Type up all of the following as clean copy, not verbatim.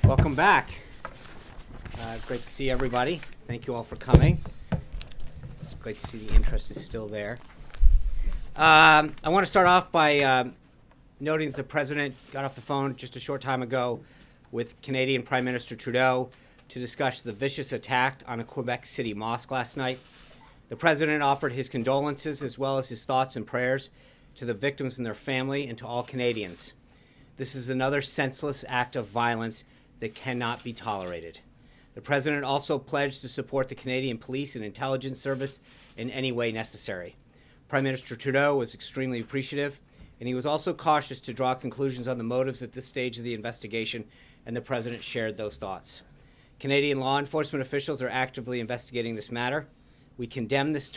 Welcome back. Great to see everybody. Thank you all for coming. It's great to see the interest is still there. I want to start off by noting that the President got off the phone just a short time ago with Canadian Prime Minister Trudeau to discuss the vicious attack on a Quebec City mosque last night. The President offered his condolences as well as his thoughts and prayers to the victims and their family and to all Canadians. This is another senseless act of violence that cannot be tolerated. The President also pledged to support the Canadian Police and Intelligence Service in any way necessary. Prime Minister Trudeau was extremely appreciative, and he was also cautious to draw conclusions on the motives at this stage of the investigation, and the President shared those thoughts. Canadian law enforcement officials are actively investigating this matter. We condemn this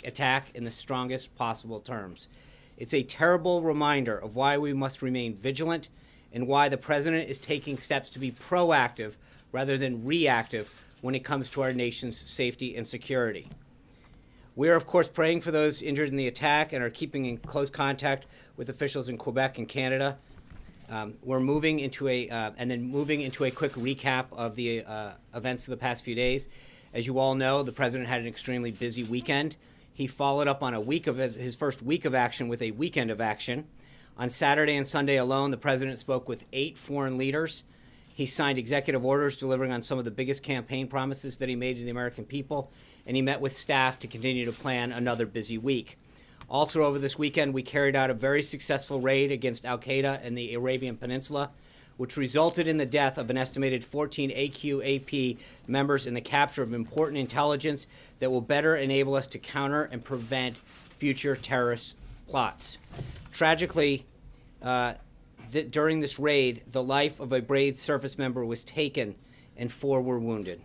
attack in the strongest possible terms. It's a terrible reminder of why we must remain vigilant and why the President is taking steps to be proactive rather than reactive when it comes to our nation's safety and security. We are, of course, praying for those injured in the attack and are keeping in close contact with officials in Quebec and Canada. We're moving into a quick recap of the events of the past few days. As you all know, the President had an extremely busy weekend. He followed up on his first week of action with a weekend of action. On Saturday and Sunday alone, the President spoke with 8 foreign leaders. He signed executive orders delivering on some of the biggest campaign promises that he made to the American people, and he met with staff to continue to plan another busy week. Also over this weekend, we carried out a very successful raid against al-Qaeda in the Arabian Peninsula, which resulted in the death of an estimated 14 AQAP members and the capture of important intelligence that will better enable us to counter and prevent future terrorist plots. Tragically, during this raid, the life of a brave service member was taken and 4 were wounded.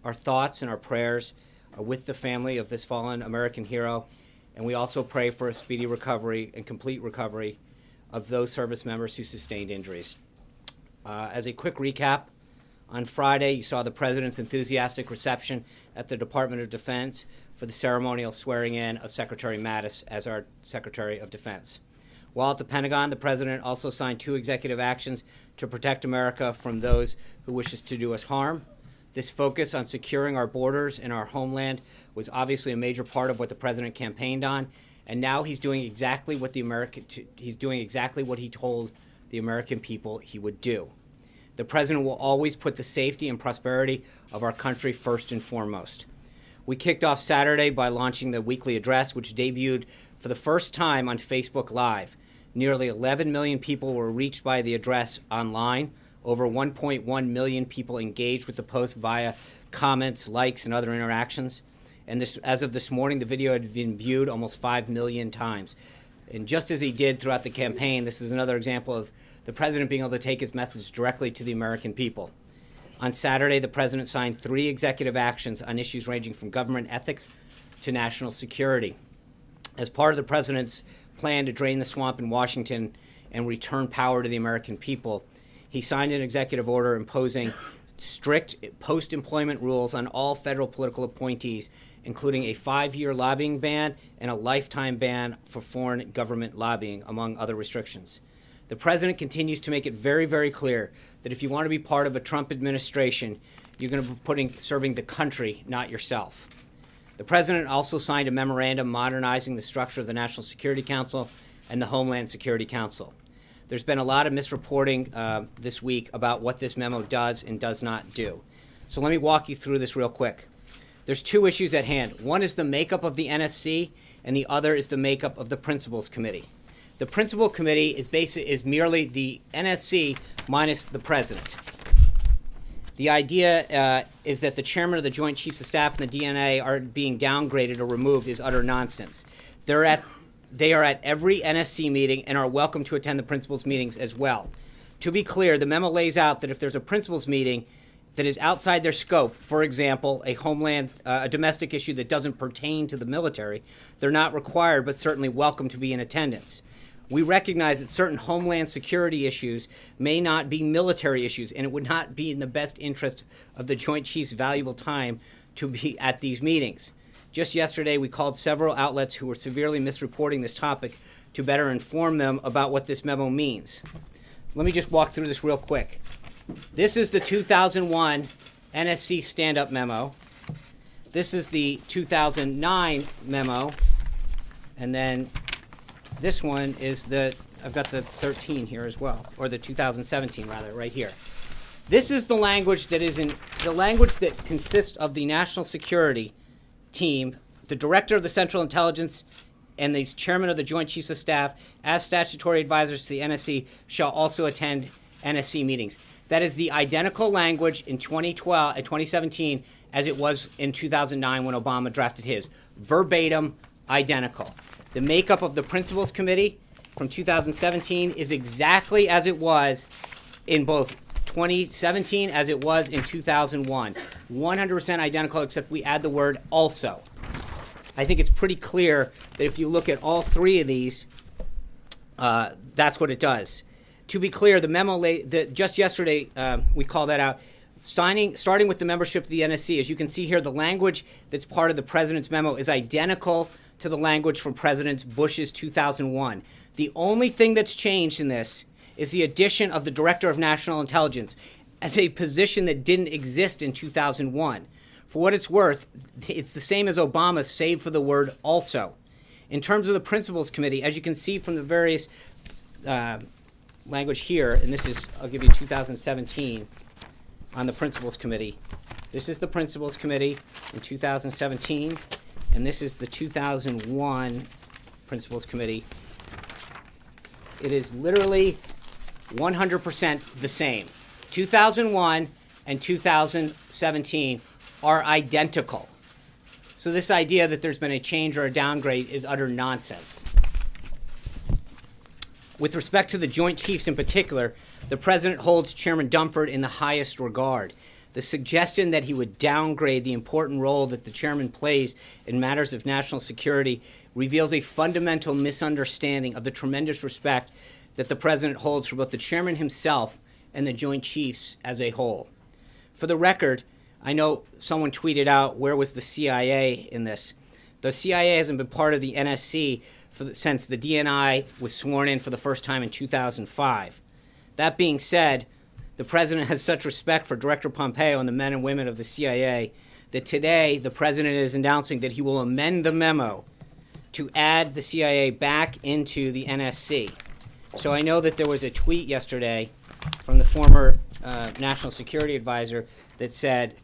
Our thoughts and our prayers are with the family of this fallen American hero, and we also pray for a speedy recovery and complete recovery of those service members who sustained injuries. As a quick recap, on Friday, you saw the President's enthusiastic reception at the Department of Defense for the ceremonial swearing in of Secretary Mattis as our Secretary of Defense. While at the Pentagon, the President also signed 2 executive actions to protect America from those who wish to do us harm. This focus on securing our borders and our homeland was obviously a major part of what the President campaigned on, and now he's doing exactly what he told the American people he would do. The President will always put the safety and prosperity of our country first and foremost. We kicked off Saturday by launching the weekly address, which debuted for the first time on Facebook Live. Nearly 11 million people were reached by the address online. Over 1.1 million people engaged with the post via comments, likes, and other interactions. And as of this morning, the video had been viewed almost 5 million times. And just as he did throughout the campaign, this is another example of the President being able to take his message directly to the American people. On Saturday, the President signed 3 executive actions on issues ranging from government ethics to national security. As part of the President's plan to drain the swamp in Washington and return power to the American people, he signed an executive order imposing strict post-employment rules on all federal political appointees, including a 5-year lobbying ban and a lifetime ban for foreign government lobbying, among other restrictions. The President continues to make it very, very clear that if you want to be part of a Trump administration, you're going to be serving the country, not yourself. The President also signed a memorandum modernizing the structure of the National Security Council and the Homeland Security Council. There's been a lot of misreporting this week about what this memo does and does not do. So let me walk you through this real quick. There's 2 issues at hand. One is the makeup of the NSC, and the other is the makeup of the Principals Committee. The Principal Committee is merely the NSC minus the President. The idea is that the chairman of the Joint Chiefs of Staff and the DNA are being downgraded or removed is utter nonsense. They are at every NSC meeting and are welcome to attend the principals meetings as well. To be clear, the memo lays out that if there's a principals meeting that is outside their scope, for example, a domestic issue that doesn't pertain to the military, they're not required but certainly welcome to be in attendance. We recognize that certain homeland security issues may not be military issues, and it would not be in the best interest of the Joint Chiefs' valuable time to be at these meetings. Just yesterday, we called several outlets who were severely misreporting this topic to better inform them about what this memo means. So let me just walk through this real quick. This is the 2001 NSC stand-up memo. This is the 2009 memo. And then this one is I've got the 13 here as well, or the 2017 rather, right here. This is the language that consists of the national security team, the director of the Central Intelligence, and the chairman of the Joint Chiefs of Staff, as statutory advisors to the NSC, shall also attend NSC meetings. That is the identical language in 2017 as it was in 2009 when Obama drafted his. Verbatim, identical. The makeup of the Principals Committee from 2017 is exactly as it was in both 2017 as it was in 2001. 100% identical, except we add the word also. I think it's pretty clear that if you look at all three of these, that's what it does. To be clear, the memo just yesterday, we called that out. Starting with the membership of the NSC, as you can see here, the language that's part of the president's memo is identical to the language from President Bush's 2001. The only thing that's changed in this is the addition of the Director of National Intelligence as a position that didn't exist in 2001. For what it's worth, it's the same as Obama's, save for the word also. In terms of the Principals Committee, as you can see from the various language here, and this is, I'll give you 2017 on the Principals Committee. This is the Principals Committee in 2017, and this is the 2001 Principals Committee. It is literally 100% the same. 2001 and 2017 are identical. So this idea that there's been a change or a downgrade is utter nonsense. With respect to the Joint Chiefs in particular, the President holds Chairman Dunford in the highest regard. The suggestion that he would downgrade the important role that the Chairman plays in matters of national security reveals a fundamental misunderstanding of the tremendous respect that the President holds for both the Chairman himself and the Joint Chiefs as a whole. For the record, I know someone tweeted out, where was the CIA in this? The CIA hasn't been part of the NSC since the DNI was sworn in for the first time in 2005. That being said, the President has such respect for Director Pompeo and the men and women of the CIA that today the President is announcing that he will amend the memo to add the CIA back into the NSC. So I know that there was a tweet yesterday from the former National Security Advisor that said,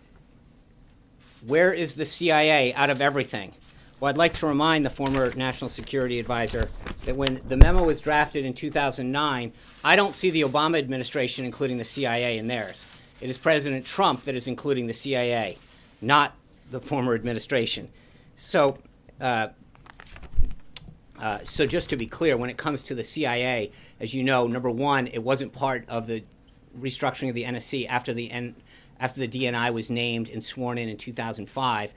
where is the CIA out of everything? Well, I'd like to remind the former National Security Advisor that when the memo was drafted in 2009, I don't see the Obama administration including the CIA in theirs. It is President Trump that is including the CIA, not the former administration. So just to be clear, when it comes to the CIA, as you know, number one, it wasn't part of the restructuring of the NSC after the DNI was named and sworn in 2005.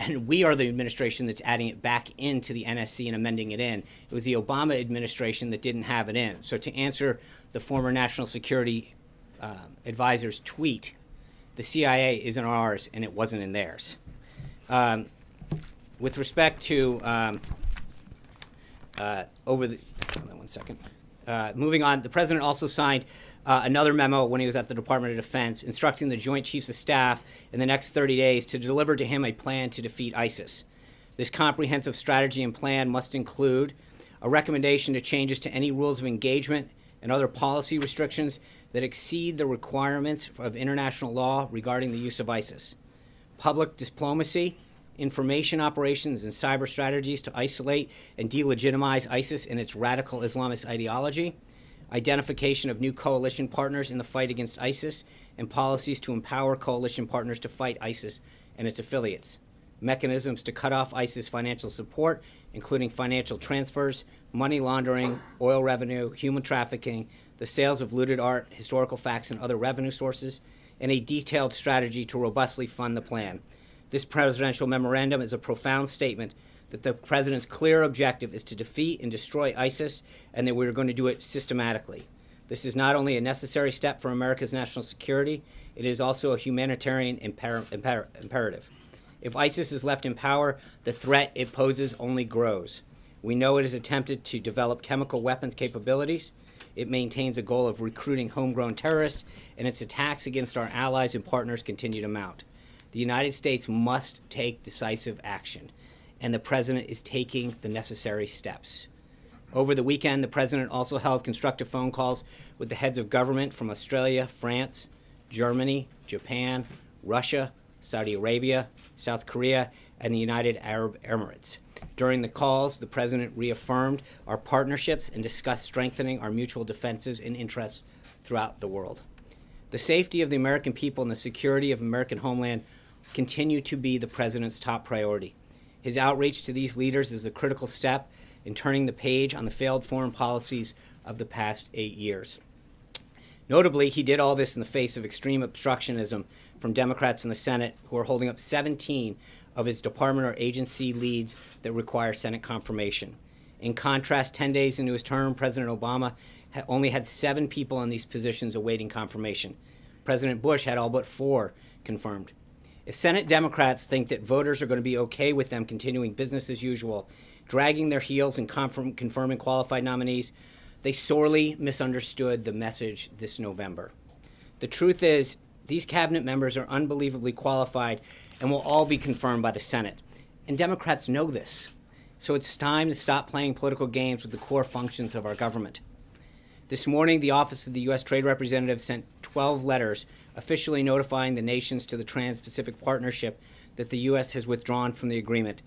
And we are the administration that's adding it back into the NSC and amending it in. It was the Obama administration that didn't have it in. So to answer the former National Security Advisor's tweet, the CIA isn't ours and it wasn't in theirs. With respect to hold on one second. Moving on, the President also signed another memo when he was at the Department of Defense instructing the Joint Chiefs of Staff in the next 30 days to deliver to him a plan to defeat ISIS. This comprehensive strategy and plan must include a recommendation to changes to any rules of engagement and other policy restrictions that exceed the requirements of international law regarding the use of ISIS, public diplomacy, information operations, and cyber strategies to isolate and delegitimize ISIS and its radical Islamist ideology, identification of new coalition partners in the fight against ISIS, and policies to empower coalition partners to fight ISIS and its affiliates, mechanisms to cut off ISIS financial support, including financial transfers, money laundering, oil revenue, human trafficking, the sales of looted art, historical facts, and other revenue sources, and a detailed strategy to robustly fund the plan. This presidential memorandum is a profound statement that the President's clear objective is to defeat and destroy ISIS, and that we're going to do it systematically. This is not only a necessary step for America's national security, it is also a humanitarian imperative. If ISIS is left in power, the threat it poses only grows. We know it has attempted to develop chemical weapons capabilities. it maintains a goal of recruiting homegrown terrorists, and its attacks against our allies and partners continue to mount. The United States must take decisive action, and the President is taking the necessary steps. Over the weekend, the President also held constructive phone calls with the heads of government from Australia, France, Germany, Japan, Russia, Saudi Arabia, South Korea, and the United Arab Emirates. During the calls, the President reaffirmed our partnerships and discussed strengthening our mutual defenses and interests throughout the world. The safety of the American people and the security of American homeland continue to be the President's top priority. His outreach to these leaders is a critical step in turning the page on the failed foreign policies of the past 8 years. Notably, he did all this in the face of extreme obstructionism from Democrats in the Senate, who are holding up 17 of his department or agency leads that require Senate confirmation. In contrast, 10 days into his term, President Obama only had 7 people in these positions awaiting confirmation. President Bush had all but 4 confirmed. If Senate Democrats think that voters are going to be okay with them continuing business as usual, dragging their heels and confirming qualified nominees, they sorely misunderstood the message this November. The truth is, these cabinet members are unbelievably qualified and will all be confirmed by the Senate. And Democrats know this. So it's time to stop playing political games with the core functions of our government. This morning, the Office of the U.S. Trade Representative sent 12 letters officially notifying the nations to the Trans-Pacific Partnership that the U.S. has withdrawn from the agreement,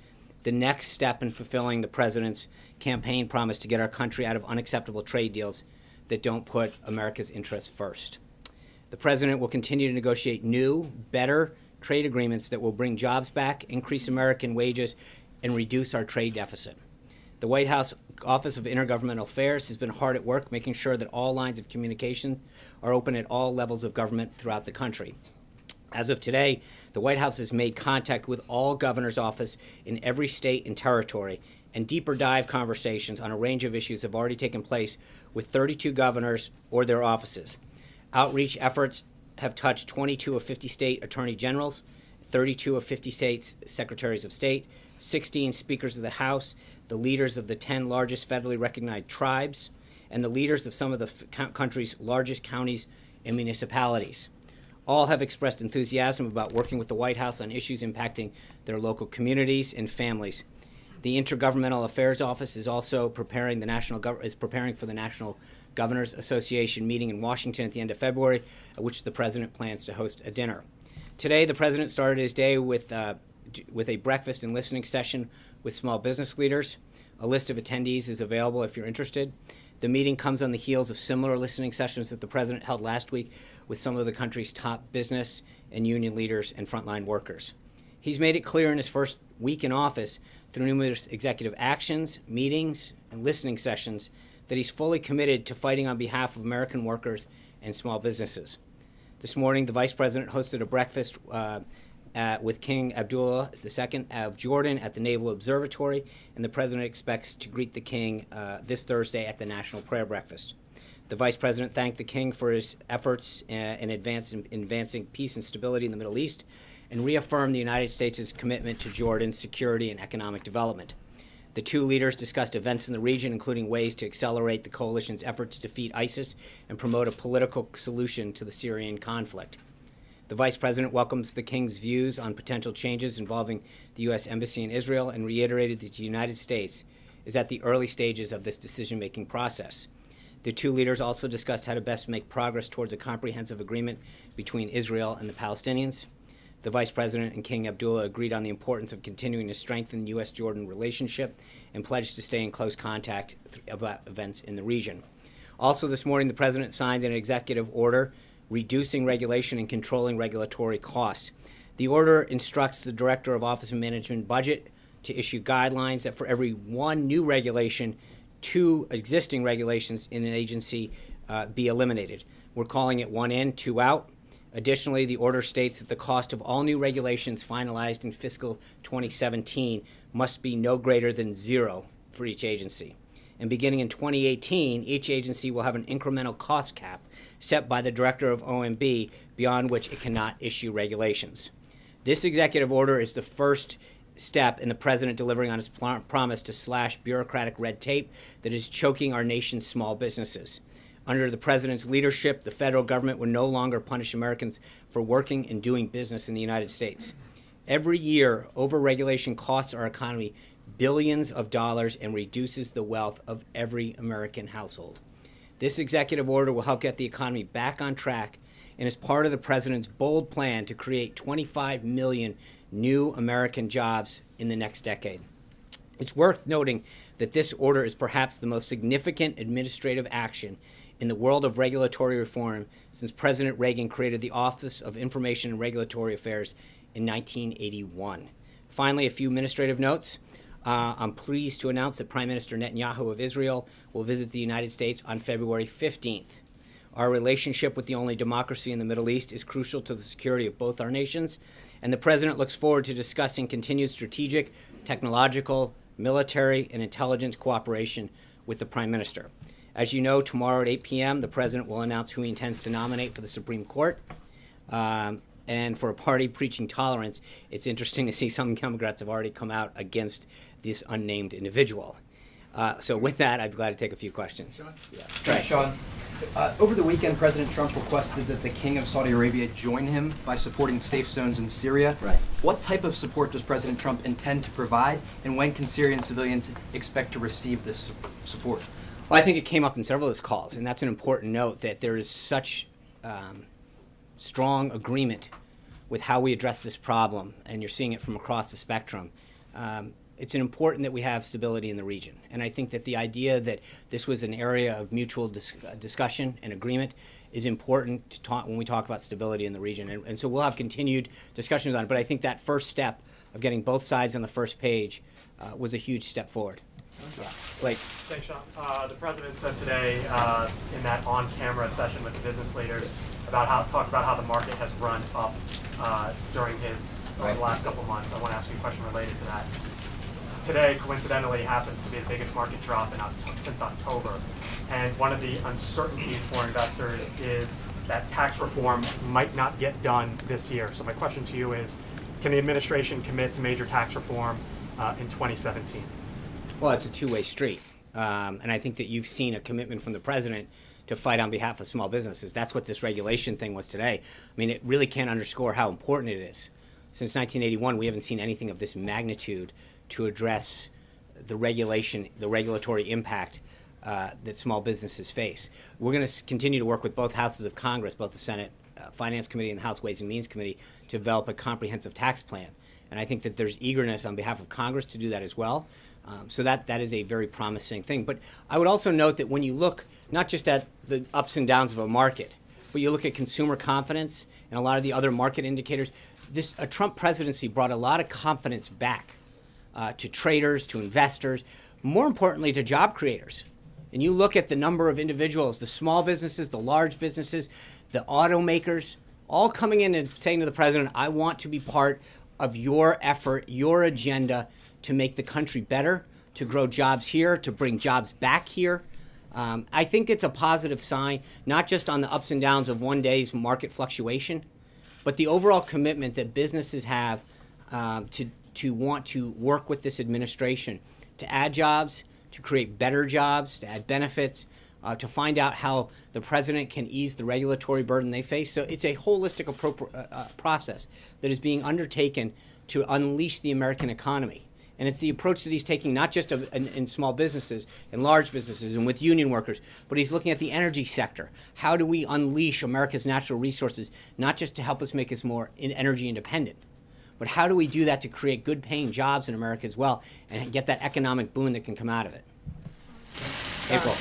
the next step in fulfilling the President's campaign promise to get our country out of unacceptable trade deals that don't put America's interests first. The President will continue to negotiate new, better trade agreements that will bring jobs back, increase American wages, and reduce our trade deficit. The White House Office of Intergovernmental Affairs has been hard at work making sure that all lines of communication are open at all levels of government throughout the country. As of today, the White House has made contact with all governors' offices in every state and territory, and deeper dive conversations on a range of issues have already taken place with 32 governors or their offices. Outreach efforts have touched 22 of 50 state attorney generals, 32 of 50 states secretaries of state, 16 speakers of the House, the leaders of the 10 largest federally recognized tribes, and the leaders of some of the country's largest counties and municipalities. All have expressed enthusiasm about working with the White House on issues impacting their local communities and families. The Intergovernmental Affairs Office is also preparing for the National Governors Association meeting in Washington at the end of February, at which the President plans to host a dinner. Today, the President started his day with a breakfast and listening session with small business leaders. A list of attendees is available if you're interested. The meeting comes on the heels of similar listening sessions that the President held last week with some of the country's top business and union leaders and frontline workers. He's made it clear in his first week in office through numerous executive actions, meetings, and listening sessions that he's fully committed to fighting on behalf of American workers and small businesses. This morning, the Vice President hosted a breakfast with King Abdullah II of Jordan at the Naval Observatory, and the President expects to greet the King this Thursday at the National Prayer Breakfast. The Vice President thanked the King for his efforts in advancing peace and stability in the Middle East and reaffirmed the United States' commitment to Jordan's security and economic development. The two leaders discussed events in the region, including ways to accelerate the coalition's effort to defeat ISIS and promote a political solution to the Syrian conflict. The Vice President welcomes the King's views on potential changes involving the U.S. Embassy in Israel and reiterated that the United States is at the early stages of this decision-making process. The two leaders also discussed how to best make progress towards a comprehensive agreement between Israel and the Palestinians. The Vice President and King Abdullah agreed on the importance of continuing to strengthen the U.S.-Jordan relationship and pledged to stay in close contact about events in the region. Also this morning, the President signed an executive order reducing regulation and controlling regulatory costs. The order instructs the Director of Office of Management Budget to issue guidelines that for every one new regulation, 2 existing regulations in an agency be eliminated. We're calling it 1 in, 2 out. Additionally, the order states that the cost of all new regulations finalized in fiscal 2017 must be no greater than 0 for each agency. And beginning in 2018, each agency will have an incremental cost cap set by the Director of OMB, beyond which it cannot issue regulations. This executive order is the first step in the President delivering on his promise to slash bureaucratic red tape that is choking our nation's small businesses. Under the president's leadership, the federal government would no longer punish Americans for working and doing business in the United States. Every year, overregulation costs our economy billions of dollars and reduces the wealth of every American household. This executive order will help get the economy back on track and is part of the president's bold plan to create 25 million new American jobs in the next decade. It's worth noting that this order is perhaps the most significant administrative action in the world of regulatory reform since President Reagan created the Office of Information and Regulatory Affairs in 1981. Finally, a few administrative notes. I'm pleased to announce that Prime Minister Netanyahu of Israel will visit the United States on February 15th. Our relationship with the only democracy in the Middle East is crucial to the security of both our nations, and the President looks forward to discussing continued strategic, technological, military, and intelligence cooperation with the Prime Minister. As you know, tomorrow at 8 p.m., the President will announce who he intends to nominate for the Supreme Court. And for a party preaching tolerance, it's interesting to see some Democrats have already come out against this unnamed individual. So with that, I'm glad to take a few questions. Sean? Yeah. Thanks, Sean. Over the weekend, President Trump requested that the King of Saudi Arabia join him by supporting safe zones in Syria. Right. What type of support does President Trump intend to provide, and when can Syrian civilians expect to receive this support? Well, I think it came up in several of his calls, and that's an important note that there is such strong agreement with how we address this problem, and you're seeing it from across the spectrum. It's important that we have stability in the region, and I think that the idea that this was an area of mutual discussion and agreement is important to talk when we talk about stability in the region, and so we'll have continued discussions on it, but I think that first step of getting both sides on the first page was a huge step forward. Blake. Thanks, Sean. The president said today in that on-camera session with the business leaders talk about how the market has run up during his the last couple of months. I want to ask you a question related to that. Today, coincidentally, happens to be the biggest market drop since October, and one of the uncertainties for investors is that tax reform might not get done this year. So my question to you is, can the administration commit to major tax reform in 2017? Well, it's a two-way street, and I think that you've seen a commitment from the president to fight on behalf of small businesses. That's what this regulation thing was today. I mean, it really can't underscore how important it is. Since 1981, we haven't seen anything of this magnitude to address the regulatory impact that small businesses face. We're going to continue to work with both houses of Congress, both the Senate Finance Committee and the House Ways and Means Committee, to develop a comprehensive tax plan. And I think that there's eagerness on behalf of Congress to do that as well. So that is a very promising thing. But I would also note that when you look not just at the ups and downs of a market, but you look at consumer confidence and a lot of the other market indicators, a Trump presidency brought a lot of confidence back to traders, to investors, more importantly to job creators. And you look at the number of individuals, the small businesses, the large businesses, the automakers, all coming in and saying to the president, I want to be part of your effort, your agenda to make the country better, to grow jobs here, to bring jobs back here. I think it's a positive sign, not just on the ups and downs of one day's market fluctuation, but the overall commitment that businesses have to want to work with this administration to add jobs, to create better jobs, to add benefits, to find out how the president can ease the regulatory burden they face. So it's a holistic process that is being undertaken to unleash the American economy. And it's the approach that he's taking not just in small businesses and large businesses and with union workers, but he's looking at the energy sector. How do we unleash America's natural resources, not just to help us make us more energy independent, but how do we do that to create good paying jobs in America as well and get that economic boon that can come out of it? April.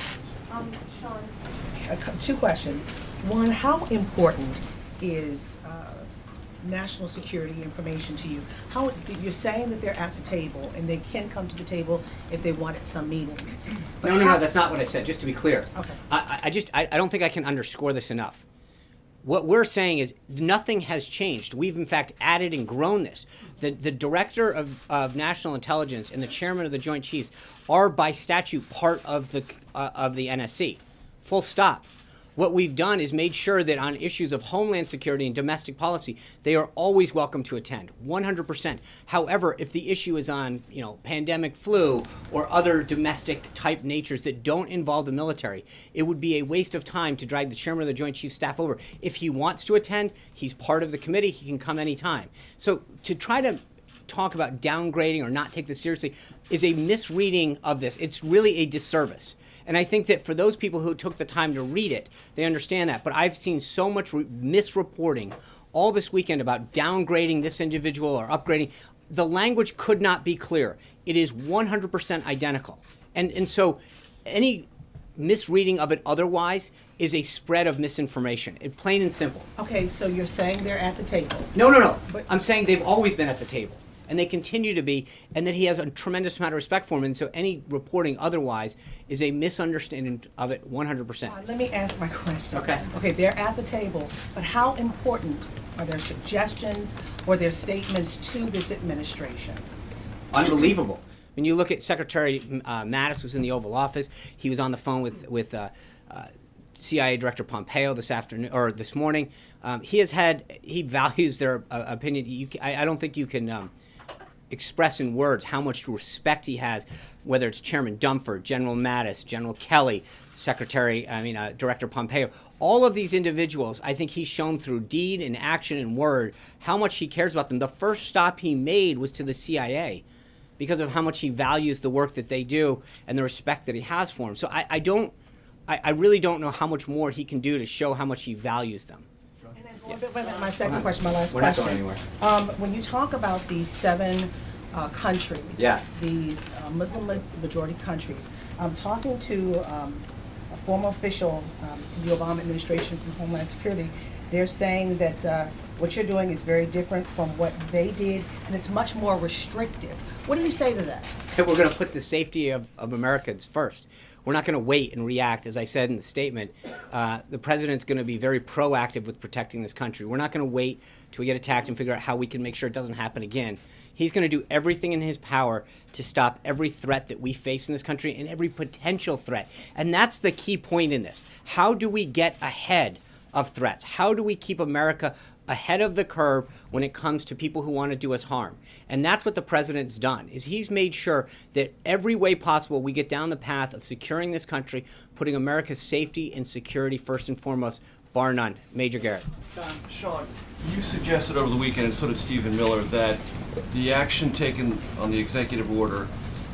Sean, two questions. One, how important is national security information to you? How you're saying that they're at the table and they can come to the table if they want at some meetings. But No, that's not what I said, just to be clear. Okay. I don't think I can underscore this enough. What we're saying is nothing has changed. We've, in fact, added and grown this. The Director of National Intelligence and the Chairman of the Joint Chiefs are, by statute, part of the NSC. Full stop. What we've done is made sure that on issues of homeland security and domestic policy, they are always welcome to attend, 100%. However, if the issue is on, pandemic flu or other domestic type natures that don't involve the military, it would be a waste of time to drag the chairman of the Joint Chiefs Staff over. If he wants to attend, he's part of the committee, he can come anytime. So to try to talk about downgrading or not take this seriously is a misreading of this. It's really a disservice. And I think that for those people who took the time to read it, they understand that. But I've seen so much misreporting all this weekend about downgrading this individual or upgrading. The language could not be clearer. It is 100% identical. And so any misreading of it otherwise is a spread of misinformation. Plain and simple. Okay, so you're saying they're at the table. No. But- I'm saying they've always been at the table. And they continue to be, and that he has a tremendous amount of respect for him. And so any reporting otherwise is a misunderstanding of it 100%. Let me ask my question. Okay. Okay, they're at the table, but how important are their suggestions or their statements to this administration? Unbelievable. When you look at Secretary Mattis was in the Oval Office. He was on the phone with CIA Director Pompeo this afternoon or this morning. He values their opinion. I don't think you can express in words how much respect he has, whether it's Chairman Dunford, General Mattis, General Kelly, Director Pompeo. All of these individuals, I think he's shown through deed and action and word how much he cares about them. The first stop he made was to the CIA because of how much he values the work that they do and the respect that he has for them. So I really don't know how much more he can do to show how much he values them. My second question, my last We're not question. going anywhere. When you talk about these 7 countries, Yeah. these Muslim majority countries, I'm talking to a former official in the Obama administration from Homeland Security. They're saying that what you're doing is very different from what they did, and it's much more restrictive. What do you say to that? We're going to put the safety of Americans first. We're not going to wait and react. As I said in the statement, the president's going to be very proactive with protecting this country. We're not going to wait till we get attacked and figure out how we can make sure it doesn't happen again. He's going to do everything in his power to stop every threat that we face in this country and every potential threat. And that's the key point in this. How do we get ahead of threats? How do we keep America ahead of the curve when it comes to people who want to do us harm? And that's what the president's done, is he's made sure that every way possible we get down the path of securing this country, putting America's safety and security first and foremost, bar none. Major Garrett. Sean, you suggested over the weekend, and so did Stephen Miller, that the action taken on the executive order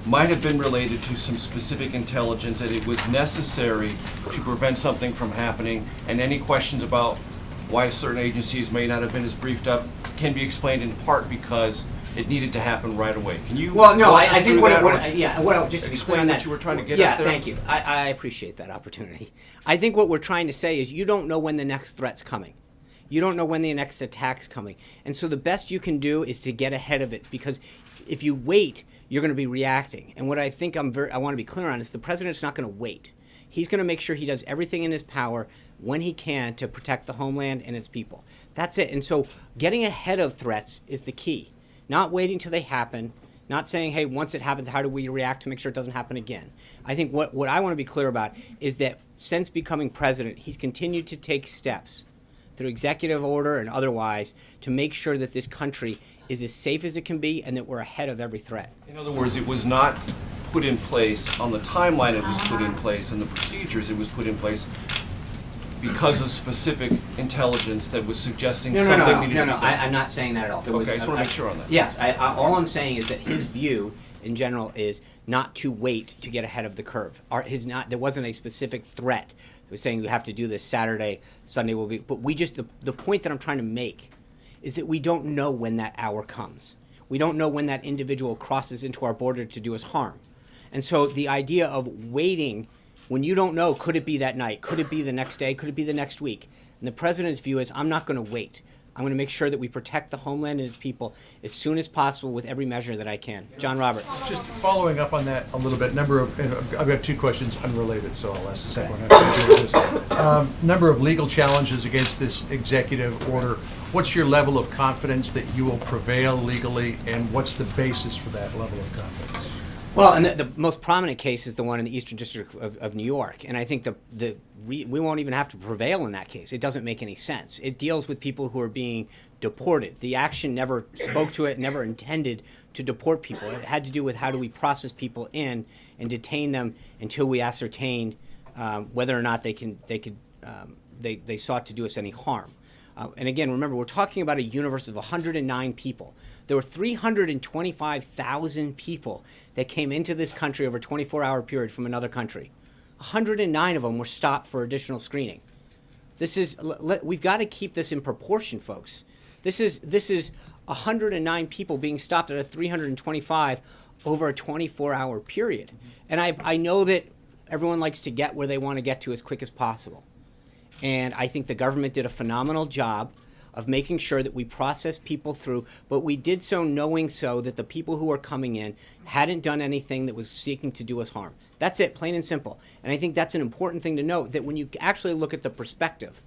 might have been related to some specific intelligence, that it was necessary to prevent something from happening, and any questions about why certain agencies may not have been as briefed up can be explained in part because it needed to happen right away. Can you? Well, no, walk us I think through that, just to explain explain what that. you were trying to get yeah, at there? thank you. I appreciate that opportunity. I think what we're trying to say is you don't know when the next threat's coming. You don't know when the next attack's coming. And so the best you can do is to get ahead of it, because if you wait, you're going to be reacting. And what I think I want to be clear on is the president's not going to wait. He's going to make sure he does everything in his power when he can to protect the homeland and its people. That's it. And so getting ahead of threats is the key. Not waiting till they happen, not saying, hey, once it happens, how do we react to make sure it doesn't happen again? I think what I want to be clear about is that since becoming president, he's continued to take steps through executive order and otherwise to make sure that this country is as safe as it can be and that we're ahead of every threat. In other words, it was not put in place on the timeline it was put in place and the procedures it was put in place because of specific intelligence that was suggesting something needed to be done. I'm not saying that at all. Okay, I just want to make sure on that. Yes, all I'm saying is that his view in general is not to wait to get ahead of the curve. There wasn't a specific threat. It was saying you have to do this Saturday, Sunday will be, but the point that I'm trying to make is that we don't know when that hour comes. We don't know when that individual crosses into our border to do us harm. And so the idea of waiting when you don't know, could it be that night? Could it be the next day? Could it be the next week? And the president's view is, I'm not going to wait. I'm going to make sure that we protect the homeland and its people as soon as possible with every measure that I can. John Roberts. Just following up on that a little bit, I've got 2 questions unrelated, so I'll ask the second one after this. Number of legal challenges against this executive order. What's your level of confidence that you will prevail legally, and what's the basis for that level of confidence? Well, and the most prominent case is the one in the Eastern District of New York, and I think we won't even have to prevail in that case. It doesn't make any sense. It deals with people who are being deported. The action never spoke to it, never intended to deport people. It had to do with how do we process people in and detain them until we ascertain whether or not they sought to do us any harm. And again, remember, we're talking about a universe of 109 people. There were 325,000 people that came into this country over a 24-hour period from another country. 109 of them were stopped for additional screening. We've got to keep this in proportion, folks. This is 109 people being stopped out of 325 over a 24-hour period. And I know that everyone likes to get where they want to get to as quick as possible. And I think the government did a phenomenal job of making sure that we processed people through, but we did so knowing so that the people who were coming in hadn't done anything that was seeking to do us harm. That's it, plain and simple. And I think that's an important thing to note, that when you actually look at the perspective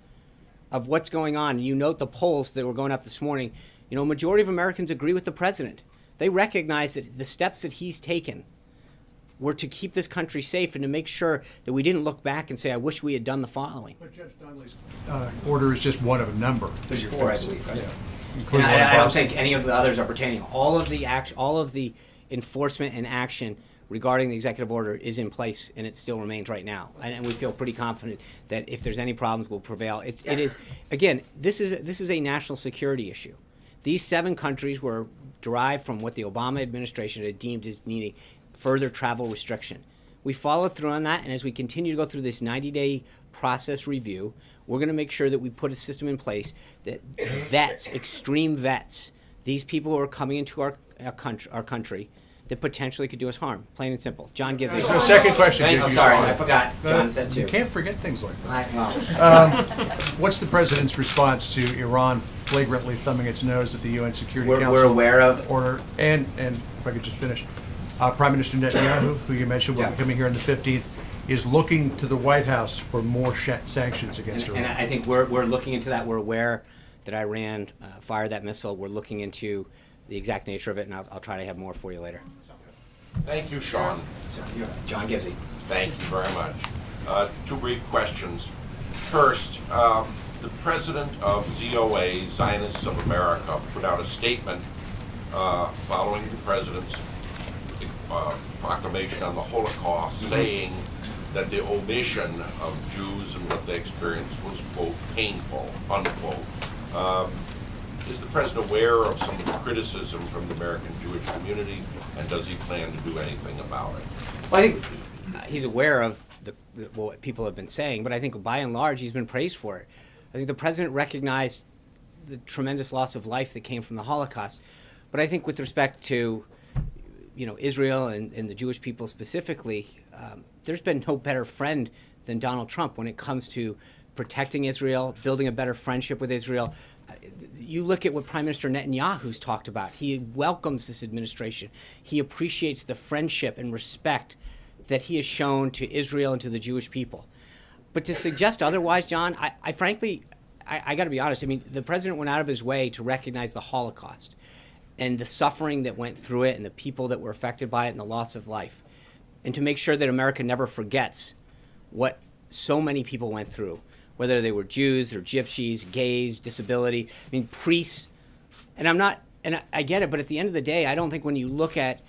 of what's going on, and you note the polls that were going up this morning, you know, a majority of Americans agree with the president. They recognize that the steps that he's taken were to keep this country safe and to make sure that we didn't look back and say, I wish we had done the following. But Judge Donnelly's order is just one of a number. There's four, I believe, right? Yeah. And Including one I don't policy. think any of the others are pertaining. All of the enforcement and action regarding the executive order is in place, and it still remains right now. And we feel pretty confident that if there's any problems, we'll prevail. It is again, this is a national security issue. These 7 countries were derived from what the Obama administration had deemed as needing further travel restriction. We followed through on that, and as we continue to go through this 90-day process review, we're going to make sure that we put a system in place that vets, extreme vets, these people who are coming into our country that potentially could do us harm. Plain and simple. John Gizzi. The second question. I'm sorry, I forgot. John said too. You can't forget things like that. Well, What's the president's response to Iran flagrantly thumbing its nose at the UN Security we're Council aware of. order? And if I could just finish, Prime Minister Netanyahu, who you mentioned will be Yeah. coming here on the 15th, is looking to the White House for more sanctions against And Iran. I think we're looking into that. We're aware that Iran fired that missile. We're looking into the exact nature of it, and I'll try to have more for you later. Thank you, Sean. So, John Gizzi. Thank you very much. 2 brief questions. First, the president of ZOA, Zionists of America, put out a statement following the president's proclamation on the Holocaust, saying that the omission of Jews and what they experienced was, quote, painful, unquote. Is the president aware of some of the criticism from the American Jewish community, and does he plan to do anything about it? Well, I think he's aware of what people have been saying, but I think by and large he's been praised for it. I think the president recognized the tremendous loss of life that came from the Holocaust, but I think with respect to Israel and the Jewish people specifically, there's been no better friend than Donald Trump when it comes to protecting Israel, building a better friendship with Israel. You look at what Prime Minister Netanyahu's talked about. He welcomes this administration. He appreciates the friendship and respect that he has shown to Israel and to the Jewish people. But to suggest otherwise, John, I frankly got to be honest. I mean, the president went out of his way to recognize the Holocaust and the suffering that went through it and the people that were affected by it and the loss of life, and to make sure that America never forgets what so many people went through, whether they were Jews or gypsies, gays, disability, I mean, priests. And I get it, but at the end of the day, I don't think when you look at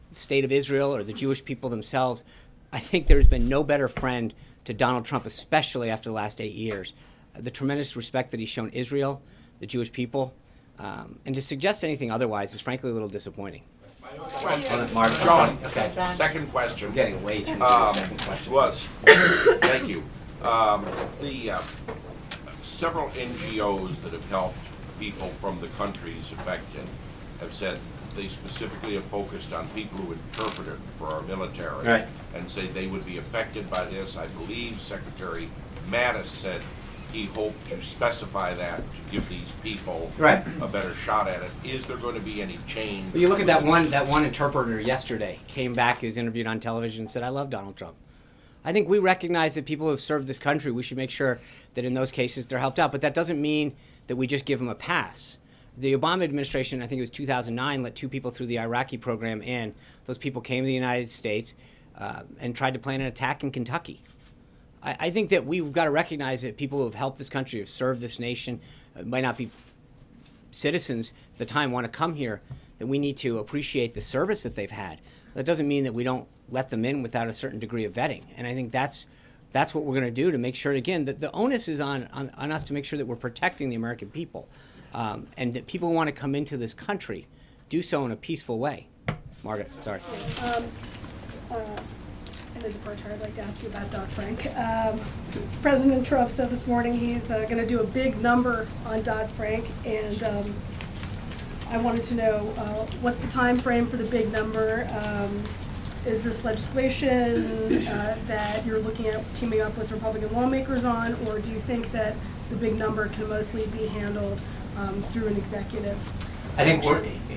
the state of Israel or the Jewish people themselves, I think there's been no better friend to Donald Trump, especially after the last 8 years. The tremendous respect that he's shown Israel, the Jewish people, and to suggest anything otherwise is frankly a little disappointing. Question. Mark, John, okay. second question. I'm getting way too into the second question. Thank you. Several NGOs that have helped people from the countries affected have said they specifically have focused on people who interpreted for our military. Right. And say they would be affected by this. I believe Secretary Mattis said he hoped to specify that to give these people Right. a better shot at it. Is there going to be any change? But you look at that one interpreter yesterday, came back, he was interviewed on television and said, I love Donald Trump. I think we recognize that people who have served this country, we should make sure that in those cases they're helped out. But that doesn't mean that we just give them a pass. The Obama administration, I think it was 2009, let 2 people through the Iraqi program in. Those people came to the United States and tried to plan an attack in Kentucky. I think that we've got to recognize that people who have helped this country, have served this nation, might not be citizens at the time, want to come here, that we need to appreciate the service that they've had. That doesn't mean that we don't let them in without a certain degree of vetting. And I think that's what we're going to do to make sure, again, that the onus is on us to make sure that we're protecting the American people, and that people who want to come into this country do so in a peaceful way. Margaret, sorry. In a departure, I'd like to ask you about Dodd-Frank. President Trump said this morning he's going to do a big number on Dodd-Frank, and I wanted to know what's the time frame for the big number? Is this legislation that you're looking at teaming up with Republican lawmakers on, or do you think that the big number can mostly be handled through an executive? I think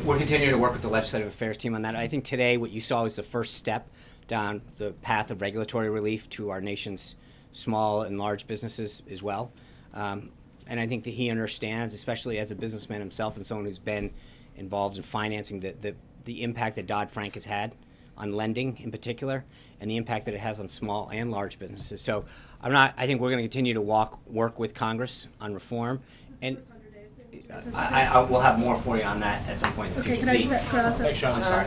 we're continuing to work with the Legislative Affairs team on that. I think today what you saw was the first step down the path of regulatory relief to our nation's small and large businesses as well. And I think that he understands, especially as a businessman himself and someone who's been involved in financing, the impact that Dodd-Frank has had on lending in particular, and the impact that it has on small and large businesses. So I think we're going to continue to work with Congress on reform. And we'll have more for you on that at some point in the future. Could I also? I'm sorry.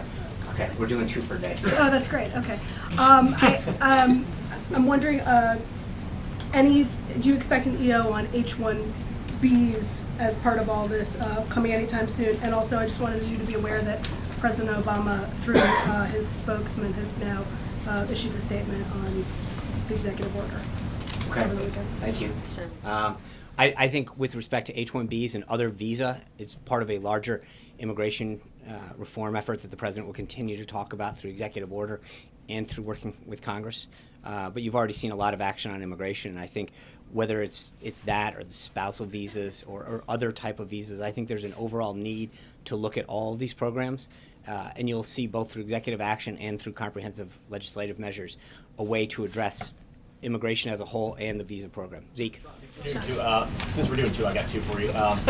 Okay, we're doing 2 for days. Oh, that's great. Okay. I'm wondering, do you expect an EO on H-1Bs as part of all this coming anytime soon? And also, I just wanted you to be aware that President Obama, through his spokesman, has now issued a statement on the executive order. Okay. Over the weekend. Thank you. I think with respect to H-1Bs and other visa, it's part of a larger immigration reform effort that the president will continue to talk about through executive order and through working with Congress. But you've already seen a lot of action on immigration, and I think whether it's that or the spousal visas or other type of visas, I think there's an overall need to look at all of these programs, and you'll see both through executive action and through comprehensive legislative measures a way to address immigration as a whole and the visa program. Zeke. Since we're doing 2, I got 2 for you. On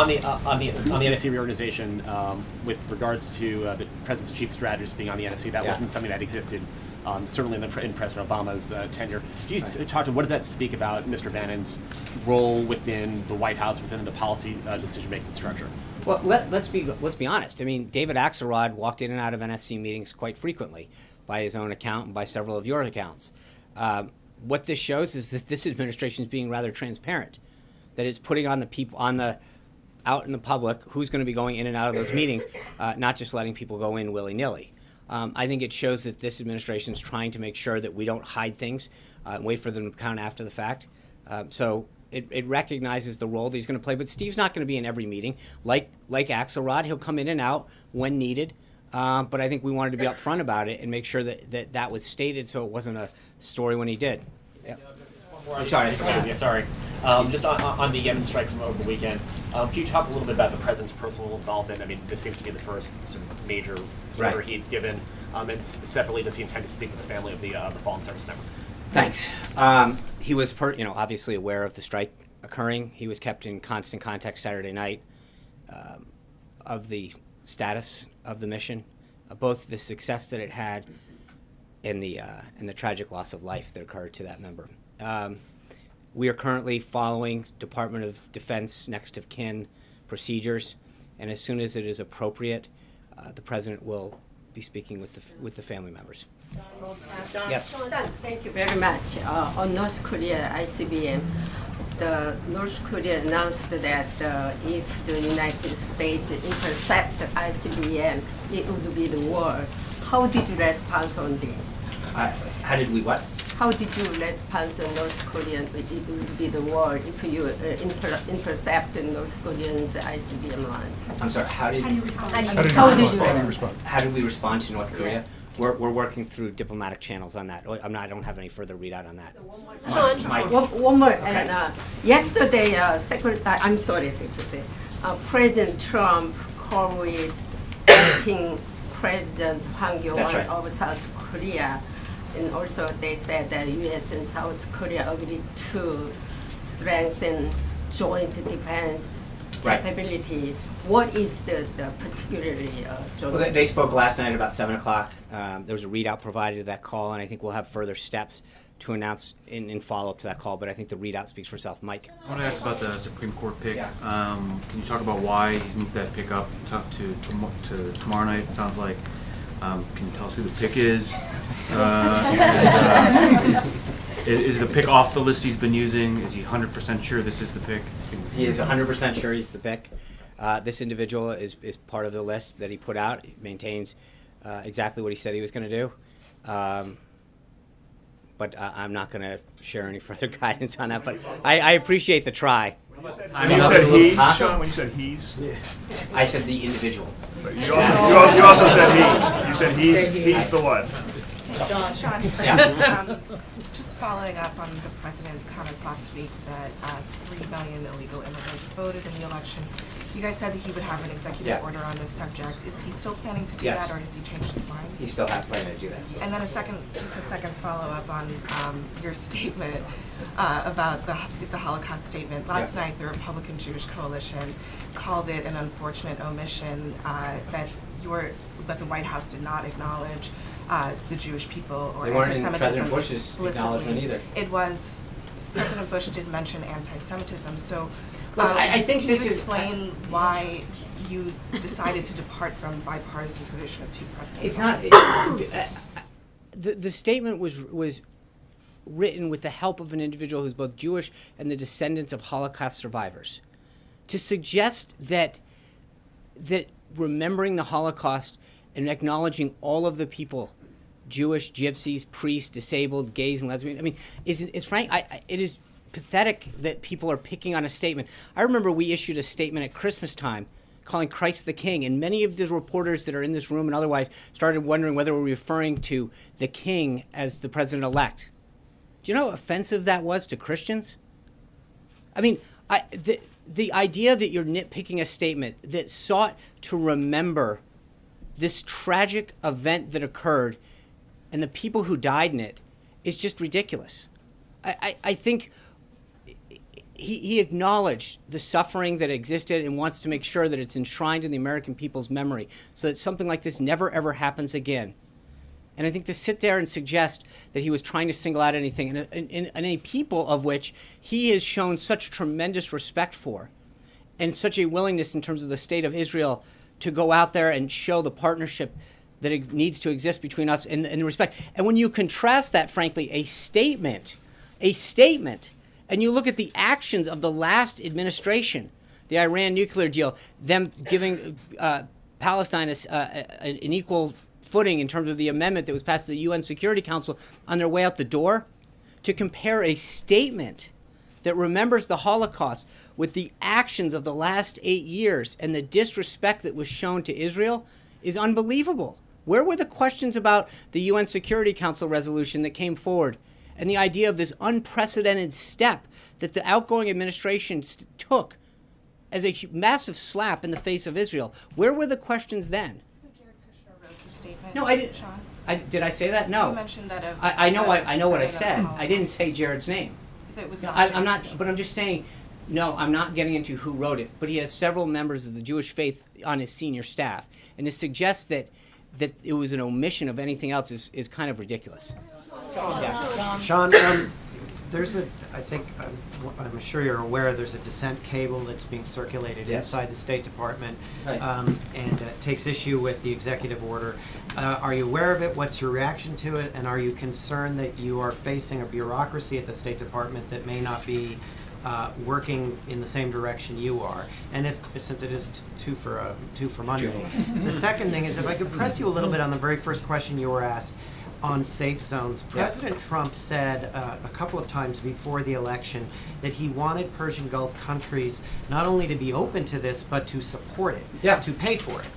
the NSC reorganization, with regards to the president's chief strategist being on the NSC, that wasn't something that existed certainly in President Obama's tenure. Can you talk to what does that speak about Mr. Bannon's role within the White House, within the policy decision-making structure? Well, let's be honest. I mean, David Axelrod walked in and out of NSC meetings quite frequently, by his own account and by several of your accounts. What this shows is that this administration is being rather transparent, that it's putting on the people out in the public who's going to be going in and out of those meetings, not just letting people go in willy-nilly. I think it shows that this administration is trying to make sure that we don't hide things, wait for them to count after the fact. So it recognizes the role that he's going to play. But Steve's not going to be in every meeting. Like Axelrod, he'll come in and out when needed. But I think we wanted to be upfront about it and make sure that was stated so it wasn't a story when he did. Yep. I'm sorry. Yeah, sorry. Just on the Yemen strike from over the weekend, can you talk a little bit about the president's personal involvement? I mean, this seems to be the first sort of major order he's given. And separately, does he intend to speak with the family of the fallen service member? Thanks. He was, obviously aware of the strike occurring. He was kept in constant contact Saturday night of the status of the mission, both the success that it had and the tragic loss of life that occurred to that member. We are currently following Department of Defense next of kin procedures, and as soon as it is appropriate, the president will be speaking with the family members. Yes. John, thank you very much. On North Korea ICBM, the North Korea announced that if the United States intercept ICBM, it would be the war. How did you respond on this? How did we what? How did you respond to North Korean? It would be the war if you intercept North Korean's ICBM launch. I'm sorry. How did you respond? How did you respond? How did we respond to North Korea? Yeah. We're working through diplomatic channels on that. I don't have any further readout on that. One more. And yesterday, President Trump called with acting President Hwang That's right. Kyo-won of South Korea, and also they said that U.S. and South Korea agreed to strengthen joint defense Right. capabilities. What is the particularly Well, they spoke last night about 7 o'clock. There was a readout provided to that call, and I think we'll have further steps to announce in follow-up to that call, but I think the readout speaks for itself. Mike? I want to ask about the Supreme Court pick. Yeah. Can you talk about why he's moved that pick up to tomorrow night? It sounds like. Can you tell us who the pick is? Is the pick off the list he's been using? Is he 100% sure this is the pick? He is 100% sure he's the pick. This individual is part of the list that he put out. He maintains exactly what he said he was going to do. But I'm not going to share any further guidance on that. But I appreciate the try. When you said he, Sean, when you said he's, I said the individual. but you also said he. You said he's the what? Sean, Yeah. just following up on the president's comments last week that 3 million illegal immigrants voted in the election. You guys said that he would have an executive Yeah. order on this subject. Is he still planning to do Yes. that, or has he changed his mind? He still has planned to do that. And then a second follow-up on your statement about the Holocaust statement. Last Yeah. night, the Republican Jewish Coalition called it an unfortunate omission that the White House did not acknowledge the Jewish people or They weren't in anti-Semitism President Bush's explicitly. acknowledgement either. It was, President Bush did mention anti-Semitism, so Look, I think can this you is- explain why you decided to depart from bipartisan tradition of two presidents? It's not. The statement was written with the help of an individual who's both Jewish and the descendants of Holocaust survivors. To suggest that remembering the Holocaust and acknowledging all of the people, Jewish, gypsies, priests, disabled, gays, and lesbians, I mean, is frank. It is pathetic that people are picking on a statement. I remember we issued a statement at Christmas time calling Christ the King, and many of the reporters that are in this room and otherwise started wondering whether we're referring to the King as the president-elect. Do you know how offensive that was to Christians? I mean, the idea that you're nitpicking a statement that sought to remember this tragic event that occurred and the people who died in it is just ridiculous. I think he acknowledged the suffering that existed and wants to make sure that it's enshrined in the American people's memory so that something like this never, ever happens again. And I think to sit there and suggest that he was trying to single out anything, and a people of which he has shown such tremendous respect for, and such a willingness in terms of the state of Israel to go out there and show the partnership that needs to exist between us and the respect. And when you contrast that, frankly, a statement, and you look at the actions of the last administration, the Iran nuclear deal, them giving Palestine an equal footing in terms of the amendment that was passed to the UN Security Council on their way out the door, to compare a statement that remembers the Holocaust with the actions of the last 8 years and the disrespect that was shown to Israel is unbelievable. Where were the questions about the UN Security Council resolution that came forward and the idea of this unprecedented step that the outgoing administration took as a massive slap in the face of Israel? Where were the questions then? So Jared Kushner wrote the statement. No, I didn't. Sean? Did I say that? No. You mentioned that. I know what I said. Descendant of I didn't say Jared's name. So it was No, not. I'm not. Jared Kushner. But I'm just saying. No, I'm not getting into who wrote it. But he has several members of the Jewish faith on his senior staff, and to suggest that it was an omission of anything else is kind of ridiculous. Sean, there's I think, I'm sure you're aware, there's a dissent cable that's being circulated Yes. inside the State Department, Right. and takes issue with the executive order. Are you aware of it? What's your reaction to it? And are you concerned that you are facing a bureaucracy at the State Department that may not be working in the same direction you are? And since it is two for Monday. The second thing is, if I could press you a little bit on the very first question you were asked on safe zones. President Trump said a couple of times before the election that he wanted Persian Gulf countries not only to be open to this, but to support it, to pay for it.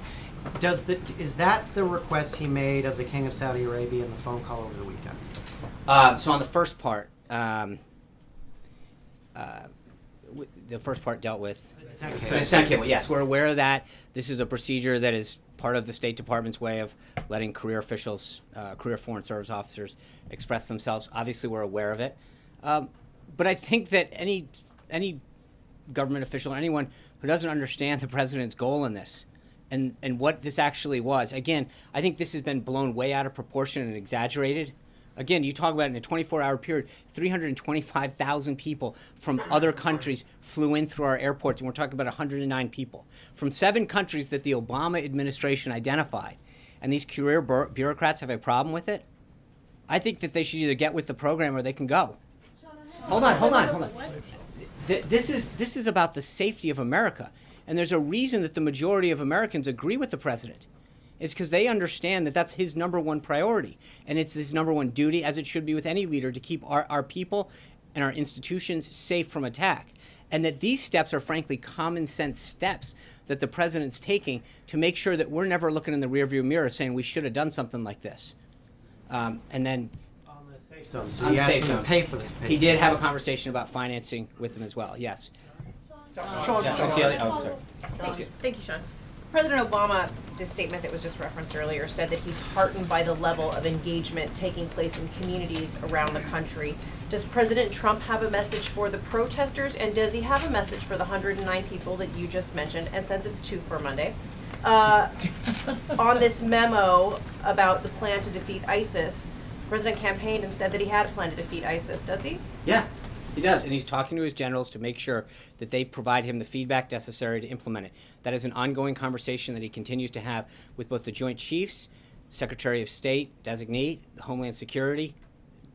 Is that the request he made of the King of Saudi Arabia in the phone call over the weekend? So on the first part, the first part dealt with the dissent cable. Yes, we're aware of that. This is a procedure that is part of the State Department's way of letting career officials, career foreign service officers express themselves. Obviously, we're aware of it. But I think that any government official or anyone who doesn't understand the president's goal in this and what this actually was. Again, I think this has been blown way out of proportion and exaggerated. Again, you talk about in a 24-hour period, 325,000 people from other countries flew in through our airports, and we're talking about 109 people from 7 countries that the Obama administration identified. And these career bureaucrats have a problem with it. I think that they should either get with the program or they can go. Hold on. This is about the safety of America, and there's a reason that the majority of Americans agree with the president. It's because they understand that that's his number one priority, and it's his number one duty, as it should be with any leader, to keep our people and our institutions safe from attack. And that these steps are frankly common sense steps that the president's taking to make sure that we're never looking in the rearview mirror saying we should have done something like this. And then On the safe zone, so on you the asked safe them zone. to pay for this. He did have a conversation about financing with them as well, yes. Yes, Cecilia. Oh, sorry. Cecilia. Thank you, Sean. President Obama, this statement that was just referenced earlier, said that he's heartened by the level of engagement taking place in communities around the country. Does President Trump have a message for the protesters, and does he have a message for the 109 people that you just mentioned, and since it's 2 for Monday, on this memo about the plan to defeat ISIS? President campaigned and said that he had a plan to defeat ISIS, does he? Yes, he does, and he's talking to his generals to make sure that they provide him the feedback necessary to implement it. That is an ongoing conversation that he continues to have with both the Joint Chiefs, Secretary of State designee, the Homeland Security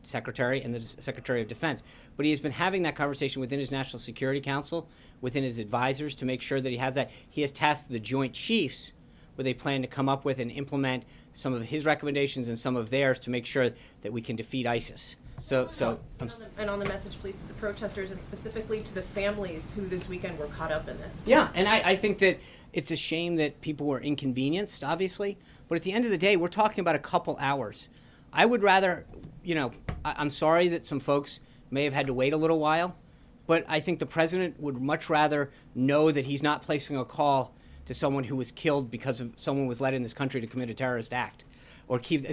Secretary, and the Secretary of Defense. But he has been having that conversation within his National Security Council, within his advisors, to make sure that he has that. He has tasked the Joint Chiefs with a plan to come up with and implement some of his recommendations and some of theirs to make sure that we can defeat ISIS. And on the message, please, to the protesters and specifically to the families who this weekend were caught up in this. Yeah, and I think that it's a shame that people were inconvenienced, obviously, but at the end of the day, we're talking about a couple hours. I would rather, I'm sorry that some folks may have had to wait a little while, but I think the president would much rather know that he's not placing a call to someone who was killed because of someone was let in this country to commit a terrorist act.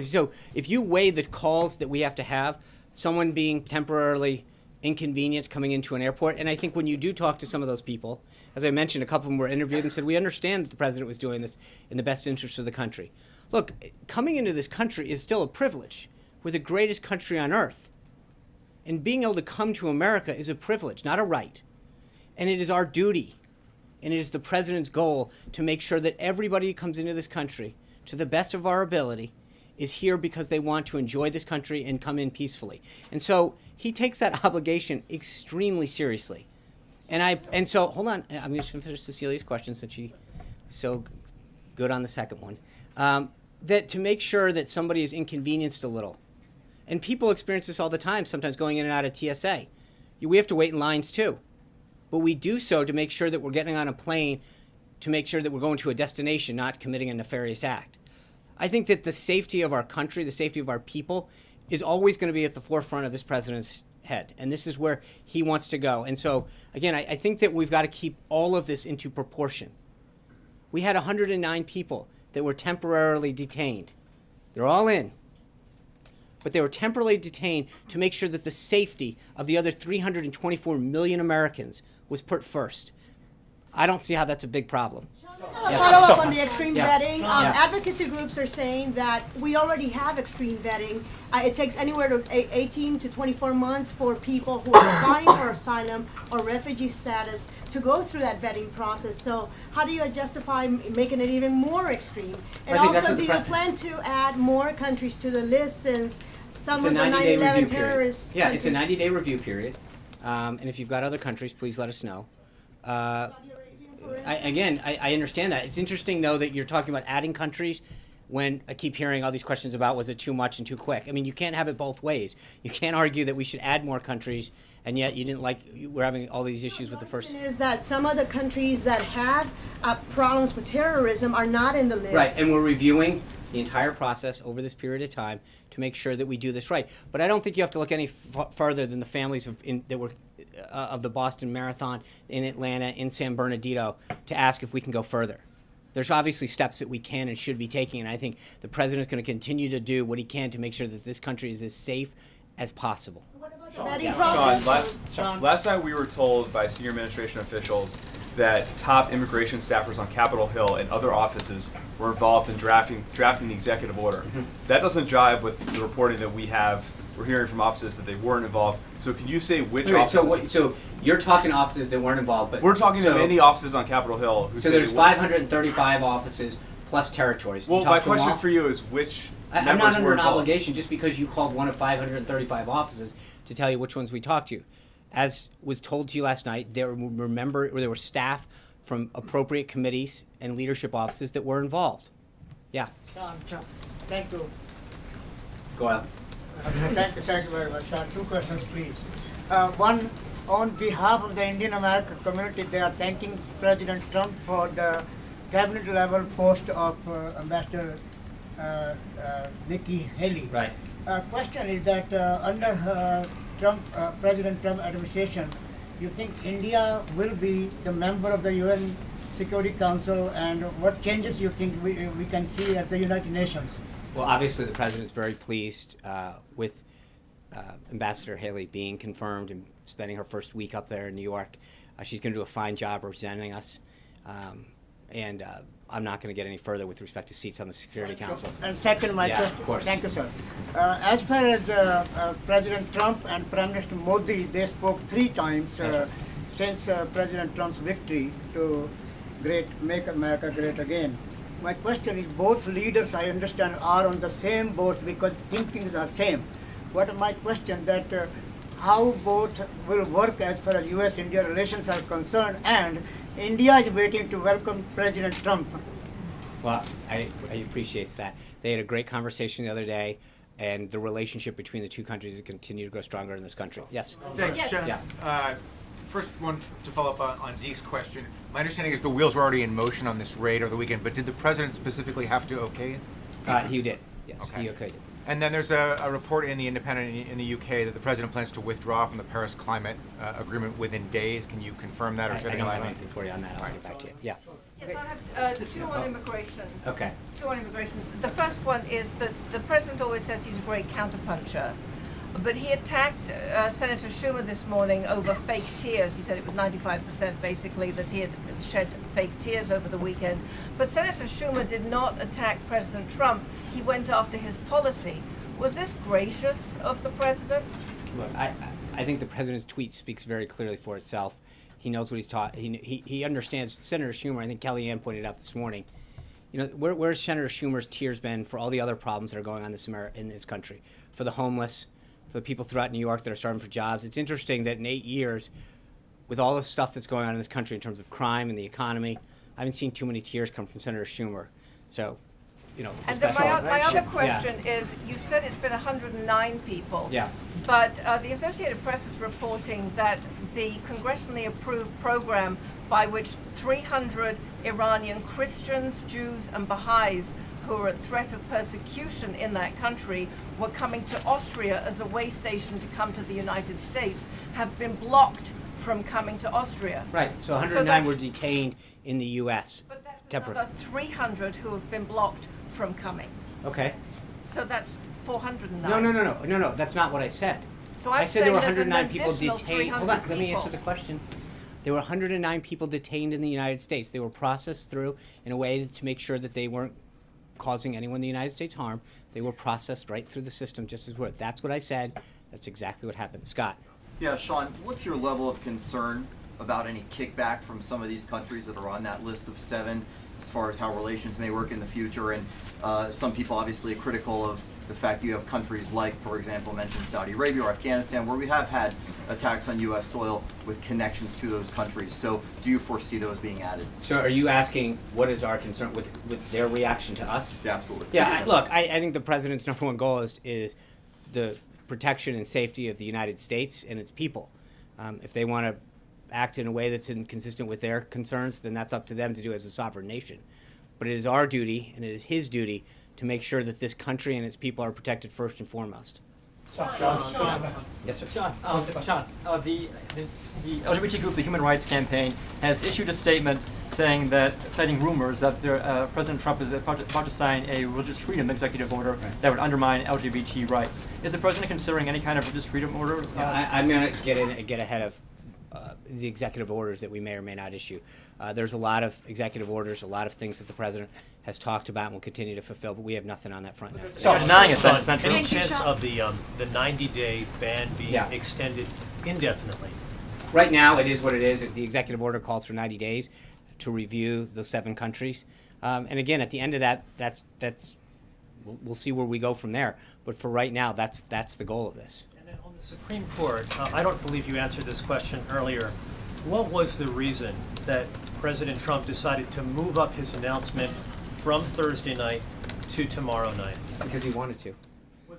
So if you weigh the calls that we have to have, someone being temporarily inconvenienced coming into an airport, and I think when you do talk to some of those people, as I mentioned, a couple of them were interviewed and said, we understand that the president was doing this in the best interest of the country. Look, coming into this country is still a privilege. We're the greatest country on earth. And being able to come to America is a privilege, not a right. And it is our duty, and it is the president's goal to make sure that everybody who comes into this country, to the best of our ability, is here because they want to enjoy this country and come in peacefully. And so he takes that obligation extremely seriously. So hold on, I'm going to finish Cecilia's question since she's so good on the second one. That to make sure that somebody is inconvenienced a little. And people experience this all the time, sometimes going in and out of TSA. We have to wait in lines too. But we do so to make sure that we're getting on a plane to make sure that we're going to a destination, not committing a nefarious act. I think that the safety of our country, the safety of our people, is always going to be at the forefront of this president's head. And this is where he wants to go. And so, again, I think that we've got to keep all of this into proportion. We had 109 people that were temporarily detained. They're all in. But they were temporarily detained to make sure that the safety of the other 324 million Americans was put first. I don't see how that's a big problem. Follow up on the extreme Yeah. vetting. Yeah. Advocacy groups are saying that we already have extreme vetting. It takes anywhere to 18 to 24 months for people who are applying for asylum or refugee status to go through that vetting process. So how do you justify making it even more extreme? And I think that's also, what do the you plan to add more countries to the list since some of the 90-day 9/11 review period. terrorist Yeah, it's a countries- 90-day review period. And if you've got other countries, please let us know. I understand that. It's interesting, though, that you're talking about adding countries when I keep hearing all these questions about was it too much and too quick. I mean, you can't have it both ways. You can't argue that we should add more countries, and yet you didn't we're having all these issues with the first. Is that some of the countries that have problems with terrorism are not in the list. Right, and we're reviewing the entire process over this period of time to make sure that we do this right. But I don't think you have to look any further than the families of the Boston Marathon, in Atlanta, in San Bernardino, to ask if we can go further. There's obviously steps that we can and should be taking, and I think the president's going to continue to do what he can to make sure that this country is as safe as possible. Vetting process. Sean, last night we were told by senior administration officials that top immigration staffers on Capitol Hill and other offices were involved in drafting the executive order. That doesn't jive with the reporting that we're hearing from offices that they weren't involved. So can you say which offices? So you're talking offices that weren't involved, but We're talking so, to many offices on Capitol Hill who So say there's they weren't. 535 offices plus territories. Did you Well, talk my to them question all? for you is which I'm members not under were an involved? obligation just because you called one of 535 offices to tell you which ones we talked to. As was told to you last night, there were staff from appropriate committees and leadership offices that were involved. Yeah, Thank you. go ahead. Thank you very much. Two questions, please. One, on behalf of the Indian American community, they are thanking President Trump for the cabinet level post of Ambassador Nikki Haley. Right. Question is that under President Trump administration, you think India will be the member of the UN Security Council, and what changes you think we can see at the United Nations? Well, obviously, the president's very pleased with Ambassador Haley being confirmed and spending her first week up there in New York. She's going to do a fine job representing us. And I'm not going to get any further with respect to seats on the Security Council. And second, my Yeah, question. of course. Thank you, sir. As far as President Trump and Prime Minister Modi, they spoke 3 times since President Trump's victory to make America great again. My question is, both leaders, I understand, are on the same boat because thinkings are same. What my question that how both will work as far as U.S.-India relations are concerned, and India is waiting to welcome President Trump. Well, I appreciate that. They had a great conversation the other day, and the relationship between the two countries has continued to grow stronger in this country. Yes? Thanks, Sean. Yeah. First one to follow up on Zeke's question. My understanding is the wheels were already in motion on this raid over the weekend, but did the president specifically have to okay it? He did. Yes, Okay. he okayed it. And then there's a report in the Independent in the UK that the president plans to withdraw from the Paris Climate Agreement within days. Can you confirm that or I shed any don't light have on anything for you on that. I'll get back to you. Yeah. Yes, I have 2 on immigration. Okay. 2 on immigration. The first one is that the president always says he's a great counterpuncher, but he attacked Senator Schumer this morning over fake tears. He said it was 95% basically that he had shed fake tears over the weekend. But Senator Schumer did not attack President Trump. He went after his policy. Was this gracious of the president? Look, I think the president's tweet speaks very clearly for itself. He knows what he's taught. He understands. Senator Schumer, I think Kellyanne pointed out this morning, you know, where's Senator Schumer's tears been for all the other problems that are going on in this country, for the homeless, for the people throughout New York that are starving for jobs? It's interesting that in 8 years, with all the stuff that's going on in this country in terms of crime and the economy, I haven't seen too many tears come from Senator Schumer. So, you know, And then especially- my other Yeah. question is, you said it's been 109 people. Yeah. But the Associated Press is reporting that the congressionally approved program by which 300 Iranian Christians, Jews, and Baha'is who are at threat of persecution in that country were coming to Austria as a way station to come to the United States, have been blocked from coming to Austria. Right, so 109 were detained in the U.S. But that's temporarily. another 300 who have been blocked from coming. Okay. So that's 409. No, that's not what I said. So I'm I said there were saying there's an 109 people additional detained. Hold on, 300 let me answer people. the question. There were 109 people detained in the United States. They were processed through in a way to make sure that they weren't causing anyone in the United States harm. They were processed right through the system just as we're. That's what I said. That's exactly what happened. Scott. Yeah, Sean, what's your level of concern about any kickback from some of these countries that are on that list of 7 as far as how relations may work in the future? And some people obviously are critical of the fact you have countries like, for example, mentioned Saudi Arabia or Afghanistan, where we have had attacks on U.S. soil with connections to those countries. So do you foresee those being added? So are you asking what is our concern with their reaction to us? Yeah, absolutely. Yeah, look, I think the president's number one goal is the protection and safety of the United States and its people. If they want to act in a way that's inconsistent with their concerns, then that's up to them to do as a sovereign nation. But it is our duty, and it is his duty, to make sure that this country and its people are protected first and foremost. Yes, sir. Sean, the LGBT group, the Human Rights Campaign, has issued a statement saying that, citing rumors that President Trump is about to sign a religious freedom executive order that would undermine LGBT rights. Is the president considering any kind of religious freedom order? I'm going to get ahead of the executive orders that we may or may not issue. There's a lot of executive orders, a lot of things that the president has talked about and will continue to fulfill, but we have nothing on that front now. You're denying it, that's not Any true. chance of the 90-day ban being Yeah. extended indefinitely? Right now, it is what it is. The executive order calls for 90 days to review the 7 countries. And again, at the end of that, we'll see where we go from there. But for right now, that's the goal of this. And then on the Supreme Court, I don't believe you answered this question earlier. What was the reason that President Trump decided to move up his announcement from Thursday night to tomorrow night? Because he wanted to.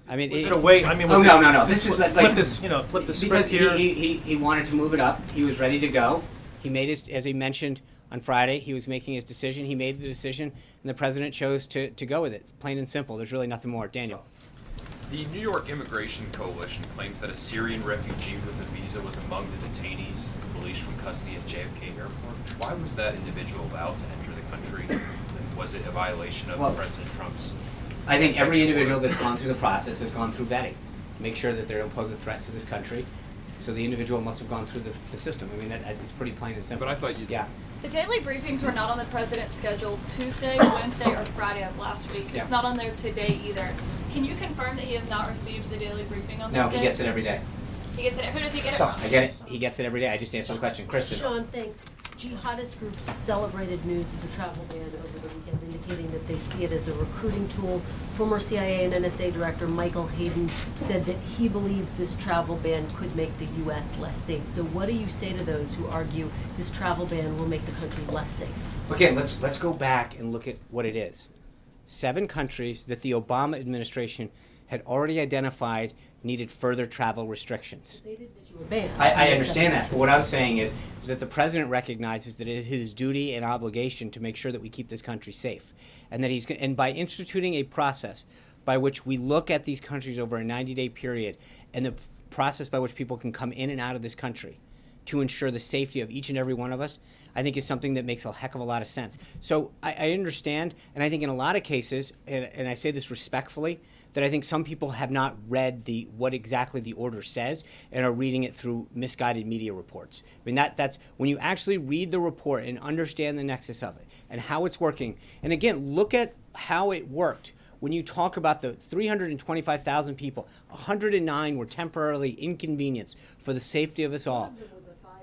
I mean, Was it a way? I mean, was no. This is like, flip this, flip the script because here. he wanted to move it up. He was ready to go. He made his, as he mentioned on Friday, he was making his decision. He made the decision, and the president chose to go with it. It's plain and simple. There's really nothing more. Daniel. The New York Immigration Coalition claims that a Syrian refugee with a visa was among the detainees released from custody at JFK Airport. Why was that individual allowed to enter the country? And was it a violation of President Trump's? I think every individual that's gone through the process has gone through vetting. Make sure that they don't pose a threat to this country. So the individual must have gone through the system. I mean, it's pretty plain and simple. But I thought you... Yeah. The daily briefings were not on the president's schedule Tuesday, Wednesday, or Friday of last week. Yeah. It's not on there today either. Can you confirm that he has not received the daily briefing on this No, day? he gets it every day. He gets it. Who does he get it So, from? I get it. He gets it every day. I just answered the question. Kristen. Sean, thanks. Jihadist groups celebrated news of the travel ban over the weekend, indicating that they see it as a recruiting tool. Former CIA and NSA Director Michael Hayden said that he believes this travel ban could make the U.S. less safe. So what do you say to those who argue this travel ban will make the country less safe? Again, let's go back and look at what it is. 7 countries that the Obama administration had already identified needed further travel restrictions. They did issue a ban. I understand that, but what I'm saying is that the president recognizes that it is his duty and obligation to make sure that we keep this country safe, and that and by instituting a process by which we look at these countries over a 90-day period, and the process by which people can come in and out of this country to ensure the safety of each and every one of us, I think is something that makes a heck of a lot of sense. So I understand, and I think in a lot of cases, and I say this respectfully, that I think some people have not read what exactly the order says and are reading it through misguided media reports. I mean, that's when you actually read the report and understand the nexus of it and how it's working. And again, look at how it worked. When you talk about the 325,000 people, 109 were temporarily inconvenienced for the safety of us all.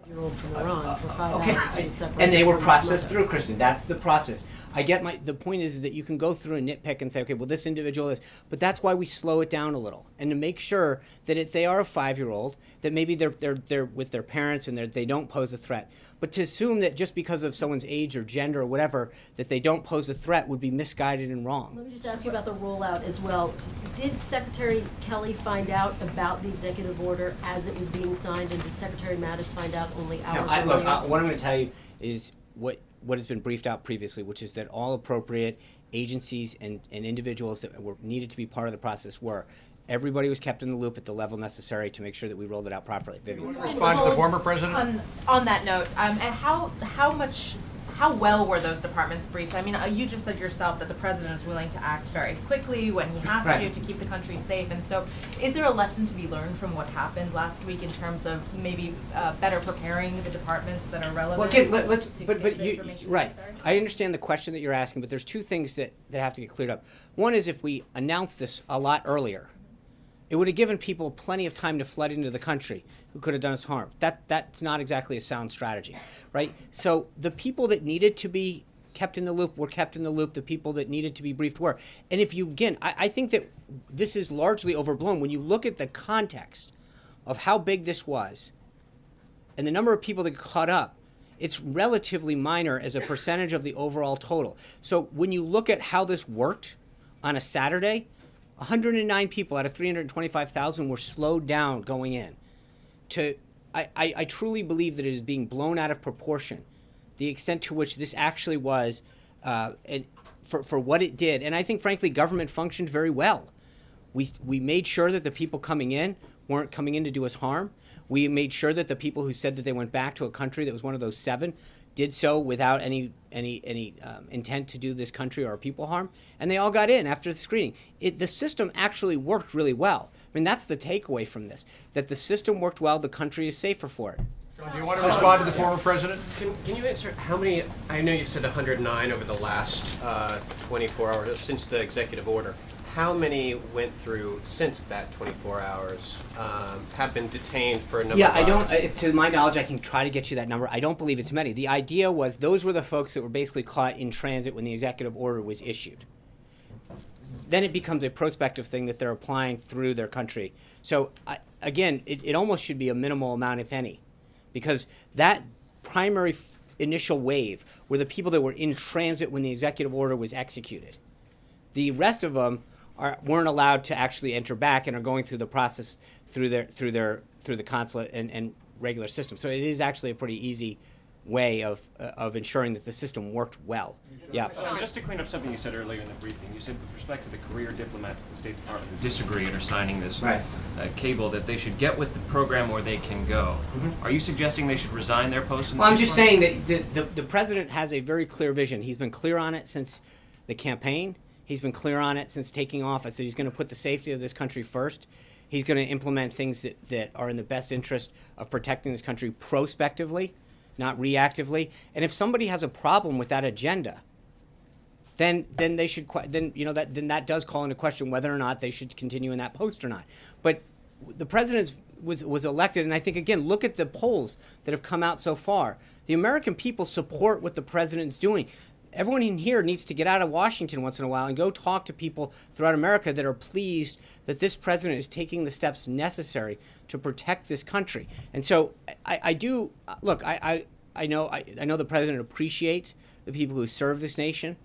Year-old from Iran for 5 Okay, hours and separated and they were from his processed mother. through, Kristen. That's the process. I get the point is that you can go through and nitpick and say, okay, well, this individual is, but that's why we slow it down a little, and to make sure that if they are a 5-year-old, that maybe they're with their parents and they don't pose a threat. But to assume that just because of someone's age or gender or whatever, that they don't pose a threat would be misguided and wrong. Let me just ask you about the rollout as well. Did Secretary Kelly find out about the executive order as it was being signed, and did Secretary Mattis find out only hours No, earlier? what I'm going to tell you is what has been briefed out previously, which is that all appropriate agencies and individuals that were needed to be part of the process were. Everybody was kept in the loop at the level necessary to make sure that we rolled it out properly. Vivian. Respond to the former president? On that note, and how well were those departments briefed? I mean, you just said yourself that the president is willing to act very quickly when he has Right. to keep the country safe. And so, is there a lesson to be learned from what happened last week in terms of maybe better preparing the departments that are relevant? Well, again, let's. to But get the you information right. necessary? I understand the question that you're asking, but there's 2 things that have to get cleared up. One is if we announced this a lot earlier, it would have given people plenty of time to flood into the country who could have done us harm. That's not exactly a sound strategy, right? So the people that needed to be kept in the loop were kept in the loop. The people that needed to be briefed were. And if you, again, I think that this is largely overblown. When you look at the context of how big this was and the number of people that got caught up, it's relatively minor as a percentage of the overall total. So when you look at how this worked on a Saturday, 109 people out of 325,000 were slowed down going in. I truly believe that it is being blown out of proportion, the extent to which this actually was, for what it did. And I think, frankly, government functioned very well. We made sure that the people coming in weren't coming in to do us harm. We made sure that the people who said that they went back to a country that was one of those 7 did so without any intent to do this country or our people harm, and they all got in after the screening. The system actually worked really well. I mean, that's the takeaway from this, that the system worked well, the country is safer for it. Do you want to respond to the former president? Can you answer how many, I know you said 109 over the last 24 hours, or since the executive order. How many went through since that 24 hours, have been detained for a number Yeah, of I hours? don't, to my knowledge, I can try to get you that number. I don't believe it's many. The idea was those were the folks that were basically caught in transit when the executive order was issued. Then it becomes a prospective thing that they're applying through their country. So, again, it almost should be a minimal amount, if any, because that primary initial wave were the people that were in transit when the executive order was executed. The rest of them weren't allowed to actually enter back and are going through the process through the consulate and regular system. So it is actually a pretty easy way of ensuring that the system worked well. Yeah. Just to clean up something you said earlier in the briefing, you said with respect to the career diplomats at the State Department who disagree and are signing this cable that they should get with the program or they can go. Are you suggesting they should resign their post in the Well, I'm State just Department? saying that the president has a very clear vision. He's been clear on it since the campaign. He's been clear on it since taking office that he's going to put the safety of this country first. He's going to implement things that are in the best interest of protecting this country prospectively, not reactively. And if somebody has a problem with that agenda, then they should then that does call into question whether or not they should continue in that post or not. But the president was elected, and I think again, look at the polls that have come out so far. The American people support what the president's doing. Everyone in here needs to get out of Washington once in a while and go talk to people throughout America that are pleased that this president is taking the steps necessary to protect this country. And so I do look. I know the president appreciates the people who serve this nation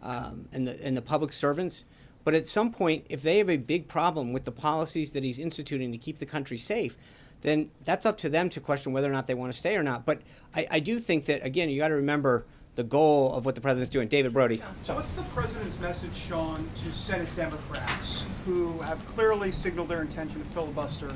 and the public servants. But at some point, if they have a big problem with the policies that he's instituting to keep the country safe, then that's up to them to question whether or not they want to stay or not. But I do think that, again, you got to remember the goal of what the president's doing. David Brody. So what's the president's message, Sean, to Senate Democrats who have clearly signaled their intention to filibuster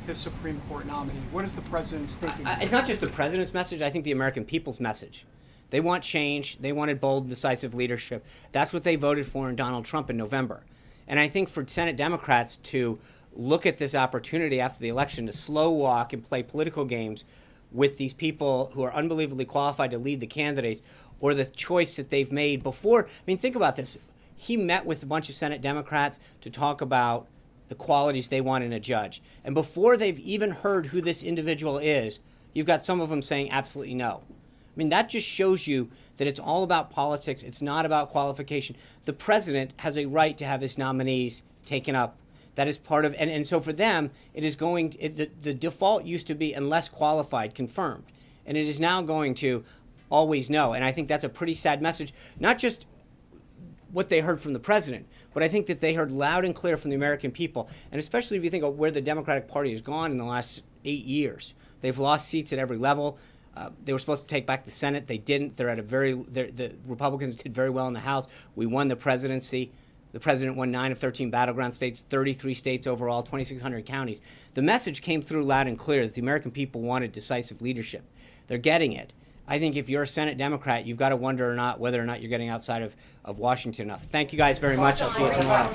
the Supreme Court nominee? What is the president's thinking? It's not just the president's message. I think the American people's message. They want change. They wanted bold, decisive leadership. That's what they voted for in Donald Trump in November. And I think for Senate Democrats to look at this opportunity after the election to slow walk and play political games with these people who are unbelievably qualified to lead the candidates, or the choice that they've made before. I mean, think about this. He met with a bunch of Senate Democrats to talk about the qualities they want in a judge. And before they've even heard who this individual is, you've got some of them saying absolutely no. I mean, that just shows you that it's all about politics. It's not about qualification. The president has a right to have his nominees taken up. That is part of, and so for them, it is going, the default used to be unless qualified, confirmed. And it is now going to always no. And I think that's a pretty sad message, not just what they heard from the president, but I think that they heard loud and clear from the American people. And especially if you think of where the Democratic Party has gone in the last 8 years. They've lost seats at every level. They were supposed to take back the Senate. They didn't. The Republicans did very well in the House. We won the presidency. The president won 9 of 13 battleground states, 33 states overall, 2,600 counties. The message came through loud and clear that the American people wanted decisive leadership. They're getting it. I think if you're a Senate Democrat, you've got to wonder whether or not you're getting outside of Washington enough. Thank you guys very much. I'll see you tomorrow.